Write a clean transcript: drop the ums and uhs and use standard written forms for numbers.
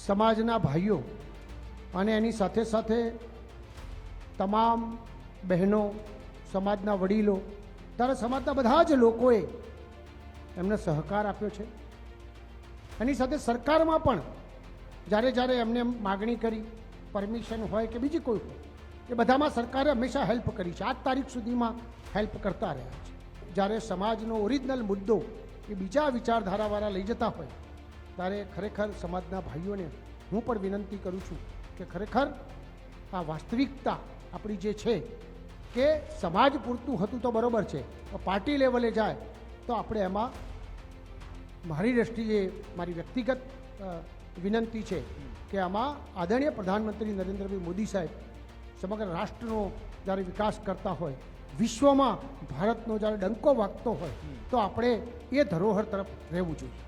સમાજના ભાઈઓ અને એની સાથે સાથે તમામ બહેનો, સમાજના વડીલો, ત્યારે સમાજના બધા જ લોકોએ એમને સહકાર આપ્યો છે. એની સાથે સરકારમાં પણ જ્યારે જ્યારે એમને માગણી કરી, પરમિશન હોય કે બીજી કોઈ હોય, એ બધામાં સરકારે હંમેશા હેલ્પ કરી છે. આજ તારીખ સુધીમાં હેલ્પ કરતા રહ્યા છે. જ્યારે સમાજનો ઓરિજિનલ મુદ્દો એ બીજા વિચારધારાવાળા લઈ જતા હોય ત્યારે ખરેખર સમાજના ભાઈઓને હું પણ વિનંતી કરું છું કે ખરેખર આ વાસ્તવિકતા આપણી જે છે કે સમાજ પૂરતું હતું તો બરાબર છે, પાર્ટી લેવલે જાય તો આપણે એમાં મારી દ્રષ્ટિએ મારી વ્યક્તિગત વિનંતી છે કે આમાં આદરણીય પ્રધાનમંત્રી નરેન્દ્રભાઈ મોદી સાહેબ સમગ્ર રાષ્ટ્રનો જ્યારે વિકાસ કરતા હોય, વિશ્વમાં ભારતનો જ્યારે ડંકો વાગતો હોય તો આપણે એ ધરોહર તરફ રહેવું જોઈએ.